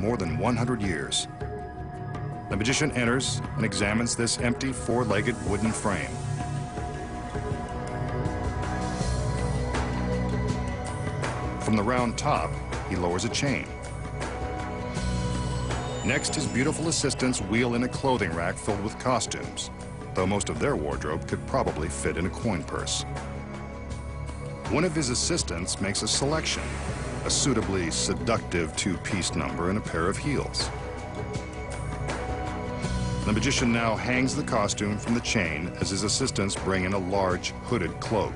more than 100 years. The magician enters and examines this empty four-legged wooden frame. From the round top, he lowers a chain. Next, his beautiful assistants wheel in a clothing rack filled with costumes, though most of their wardrobe could probably fit in a coin purse. One of his assistants makes a selection, a suitably seductive two-piece number and a pair of heels. The magician now hangs the costume from the chain as his assistants bring in a large hooded cloak.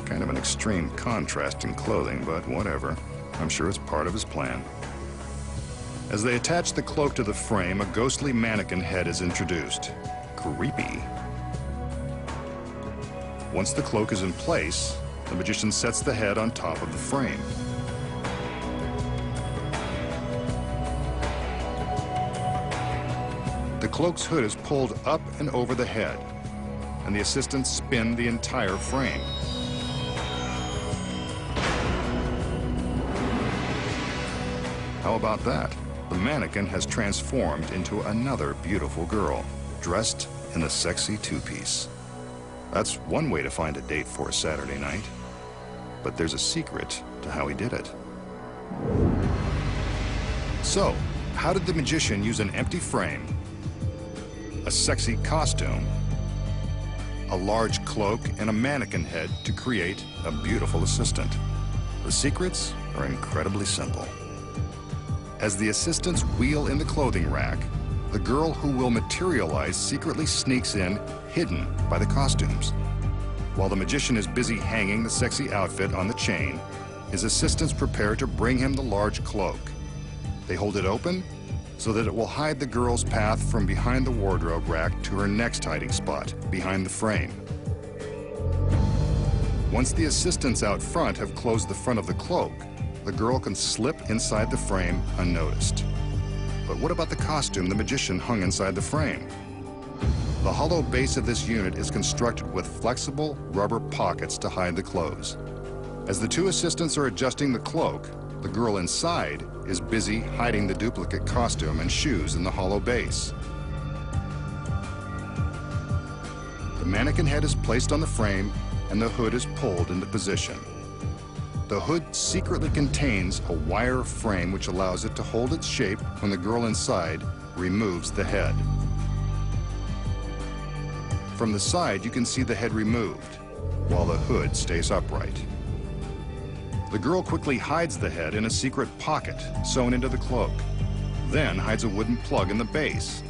Kind of an extreme contrast in clothing, but whatever. I'm sure it's part of his plan. As they attach the cloak to the frame, a ghostly mannequin head is introduced. Creepy. Once the cloak is in place, the magician sets the head on top of the frame. The cloak's hood is pulled up and over the head, and the assistants spin the entire frame. How about that? The mannequin has transformed into another beautiful girl, dressed in a sexy two-piece. That's one way to find a date for a Saturday night. But there's a secret to how he did it. So, how did the magician use an empty frame, a sexy costume, a large cloak, and a mannequin head to create a beautiful assistant? The secrets are incredibly simple. As the assistants wheel in the clothing rack, the girl who will materialize secretly sneaks in, hidden by the costumes. While the magician is busy hanging the sexy outfit on the chain, his assistants prepare to bring him the large cloak. They hold it open so that it will hide the girl's path from behind the wardrobe rack to her next hiding spot, behind the frame. Once the assistants out front have closed the front of the cloak, the girl can slip inside the frame unnoticed. But what about the costume the magician hung inside the frame? The hollow base of this unit is constructed with flexible rubber pockets to hide the clothes. As the two assistants are adjusting the cloak, the girl inside is busy hiding the duplicate costume and shoes in the hollow base. The mannequin head is placed on the frame and the hood is pulled into position. The hood secretly contains a wire frame which allows it to hold its shape when the girl inside removes the head. From the side, you can see the head removed, while the hood stays upright. The girl quickly hides the head in a secret pocket sewn into the cloak, then hides a wooden plug in the base,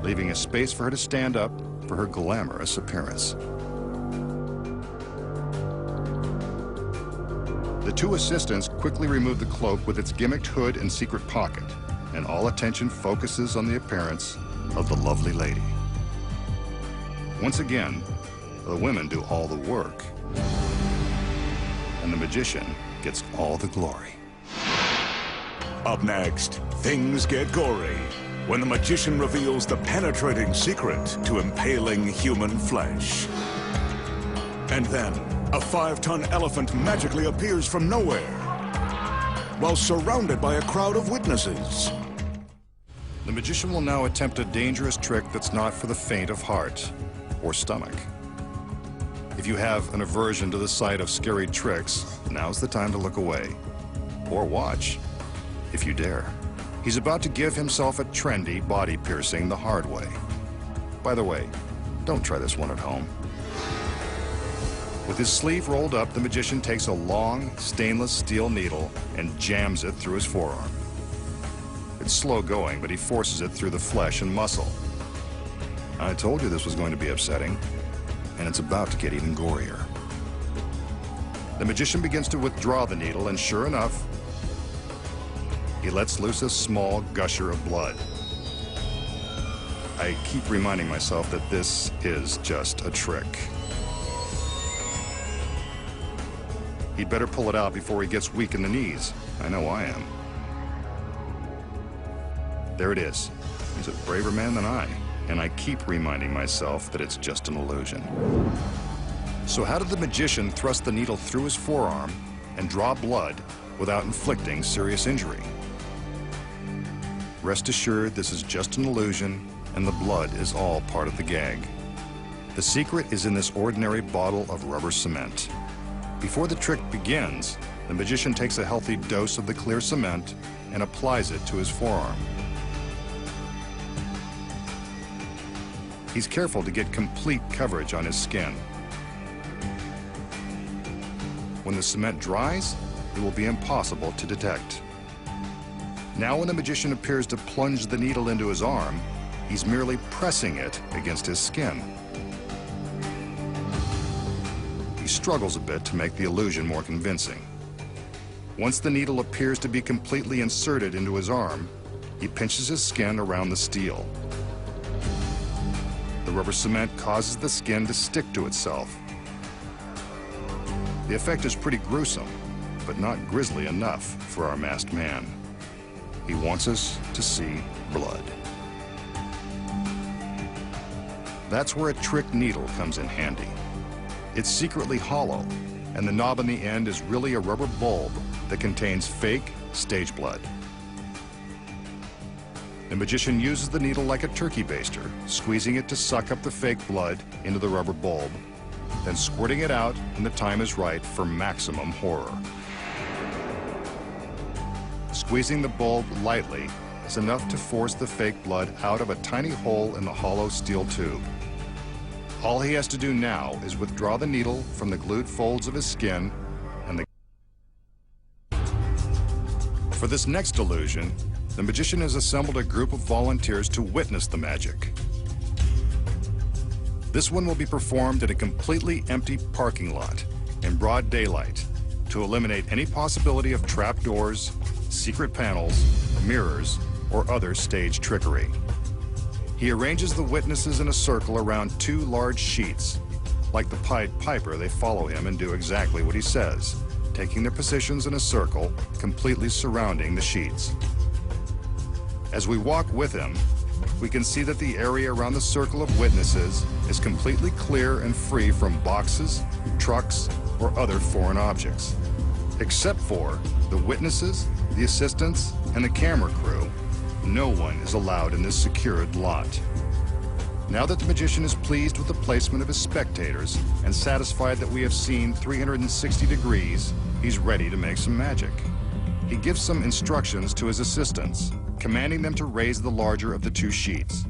leaving a space for her to stand up for her glamorous appearance. The two assistants quickly remove the cloak with its gimmicked hood and secret pocket, and all attention focuses on the appearance of the lovely lady. Once again, the women do all the work, and the magician gets all the glory. Up next, things get gory when the magician reveals the penetrating secret to impaling human flesh. And then, a 5-ton elephant magically appears from nowhere while surrounded by a crowd of witnesses. The magician will now attempt a dangerous trick that's not for the faint of heart or stomach. If you have an aversion to the sight of scary tricks, now's the time to look away. Or watch, if you dare. He's about to give himself a trendy body piercing the hard way. By the way, don't try this one at home. With his sleeve rolled up, the magician takes a long, stainless steel needle and jams it through his forearm. It's slow going, but he forces it through the flesh and muscle. I told you this was going to be upsetting, and it's about to get even gorier. The magician begins to withdraw the needle, and sure enough, he lets loose a small gusher of blood. I keep reminding myself that this is just a trick. He'd better pull it out before he gets weak in the knees. I know I am. There it is. He's a braver man than I, and I keep reminding myself that it's just an illusion. So how did the magician thrust the needle through his forearm and draw blood without inflicting serious injury. Rest assured, this is just an illusion, and the blood is all part of the gag. The secret is in this ordinary bottle of rubber cement. Before the trick begins, the magician takes a healthy dose of the clear cement and applies it to his forearm. He's careful to get complete coverage on his skin. When the cement dries, it will be impossible to detect. Now when the magician appears to plunge the needle into his arm, he's merely pressing it against his skin. He struggles a bit to make the illusion more convincing. Once the needle appears to be completely inserted into his arm, he pinches his skin around the steel. The rubber cement causes the skin to stick to itself. The effect is pretty gruesome, but not grisly enough for our masked man. He wants us to see blood. That's where a trick needle comes in handy. It's secretly hollow, and the knob on the end is really a rubber bulb that contains fake stage blood. The magician uses the needle like a turkey baster, squeezing it to suck up the fake blood into the rubber bulb, then squirting it out when the time is right for maximum horror. Squeezing the bulb lightly is enough to force the fake blood out of a tiny hole in the hollow steel tube. All he has to do now is withdraw the needle from the glued folds of his skin and For this next illusion, the magician has assembled a group of volunteers to witness the magic. This one will be performed in a completely empty parking lot in broad daylight to eliminate any possibility of trapdoors, secret panels, mirrors, or other stage trickery. He arranges the witnesses in a circle around two large sheets. Like the Pied Piper, they follow him and do exactly what he says, taking their positions in a circle, completely surrounding the sheets. As we walk with him, we can see that the area around the circle of witnesses is completely clear and free from boxes, trucks, or other foreign objects. Except for the witnesses, the assistants, and the camera crew, no one is allowed in this secured lot. Now that the magician is pleased with the placement of his spectators and satisfied that we have seen 360 degrees, he's ready to make some magic. He gives some instructions to his assistants, commanding them to raise the larger of the two sheets.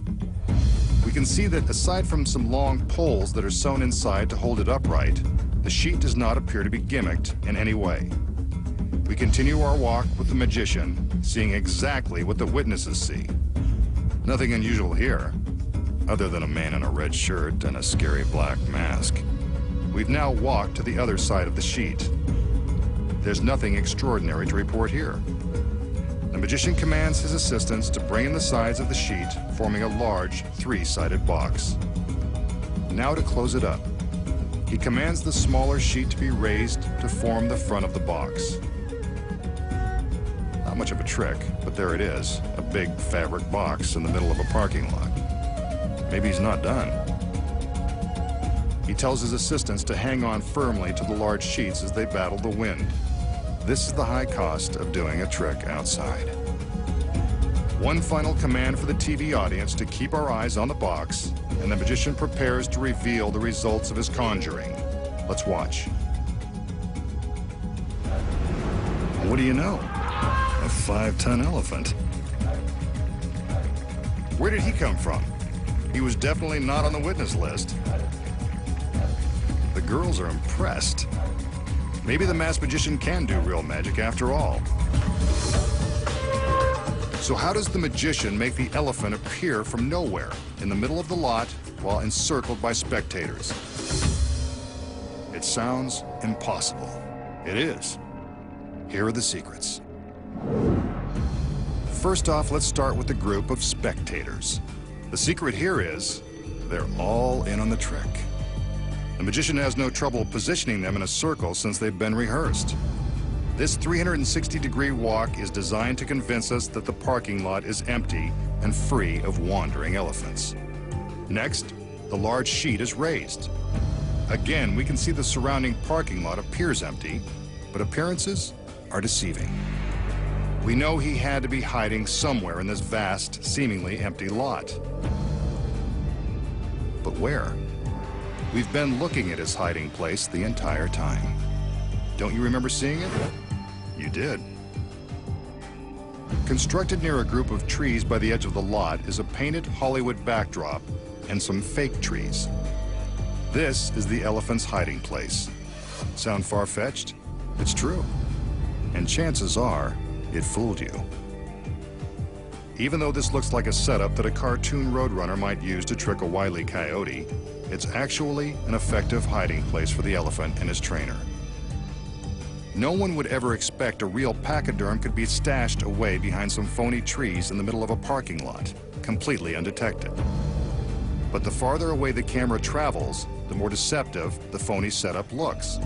We can see that aside from some long poles that are sewn inside to hold it upright, the sheet does not appear to be gimmicked in any way. We continue our walk with the magician, seeing exactly what the witnesses see. Nothing unusual here, other than a man in a red shirt and a scary black mask. We've now walked to the other side of the sheet. There's nothing extraordinary to report here. The magician commands his assistants to bring in the sides of the sheet, forming a large three-sided box. Now to close it up, he commands the smaller sheet to be raised to form the front of the box. Not much of a trick, but there it is, a big fabric box in the middle of a parking lot. Maybe he's not done. He tells his assistants to hang on firmly to the large sheets as they battle the wind. This is the high cost of doing a trick outside. One final command for the TV audience to keep our eyes on the box, and the magician prepares to reveal the results of his conjuring. Let's watch. What do you know? A 5-ton elephant. Where did he come from? He was definitely not on the witness list. The girls are impressed. Maybe the masked magician can do real magic after all. So how does the magician make the elephant appear from nowhere in the middle of the lot while encircled by spectators? It sounds impossible. It is. Here are the secrets. First off, let's start with the group of spectators. The secret here is they're all in on the trick. The magician has no trouble positioning them in a circle since they've been rehearsed. This 360-degree walk is designed to convince us that the parking lot is empty and free of wandering elephants. Next, the large sheet is raised. Again, we can see the surrounding parking lot appears empty, but appearances are deceiving. We know he had to be hiding somewhere in this vast, seemingly empty lot. But where? We've been looking at his hiding place the entire time. Don't you remember seeing it? You did. Constructed near a group of trees by the edge of the lot is a painted Hollywood backdrop and some fake trees. This is the elephant's hiding place. Sound far-fetched? It's true. And chances are, it fooled you. Even though this looks like a setup that a cartoon roadrunner might use to trick a wily coyote, it's actually an effective hiding place for the elephant and his trainer. No one would ever expect a real pachyderm could be stashed away behind some phony trees in the middle of a parking lot, completely undetected. But the farther away the camera travels, the more deceptive the phony setup looks.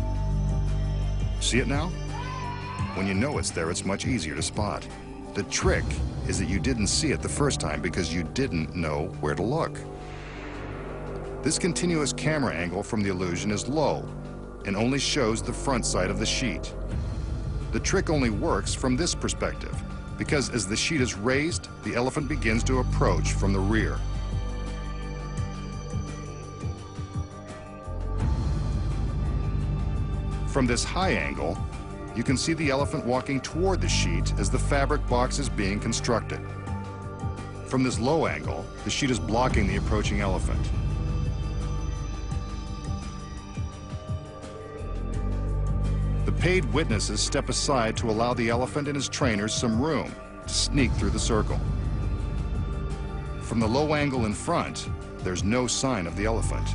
See it now? When you know it's there, it's much easier to spot. The trick is that you didn't see it the first time because you didn't know where to look. This continuous camera angle from the illusion is low and only shows the front side of the sheet. The trick only works from this perspective because as the sheet is raised, the elephant begins to approach from the rear. From this high angle, you can see the elephant walking toward the sheet as the fabric box is being constructed. From this low angle, the sheet is blocking the approaching elephant. The paid witnesses step aside to allow the elephant and his trainers some room to sneak through the circle. From the low angle in front, there's no sign of the elephant.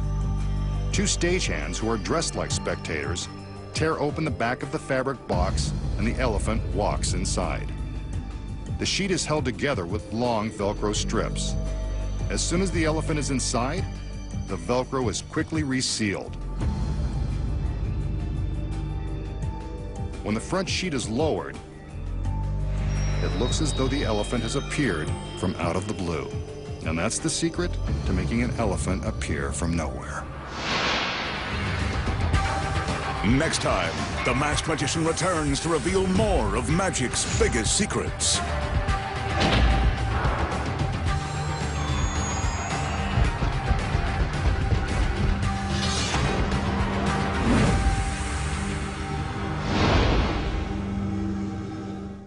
Two stagehands who are dressed like spectators tear open the back of the fabric box and the elephant walks inside. The sheet is held together with long Velcro strips. As soon as the elephant is inside, the Velcro is quickly resealed. When the front sheet is lowered, it looks as though the elephant has appeared from out of the blue. And that's the secret to making an elephant appear from nowhere. Next time, the masked magician returns to reveal more of magic's biggest secrets.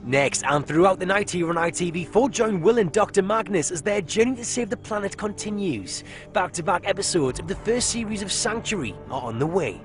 Next, and throughout the night here on ITV4, join Will and Dr. Magnus as their journey to save the planet continues. Back-to-back episodes of the first series of Sanctuary are on the way.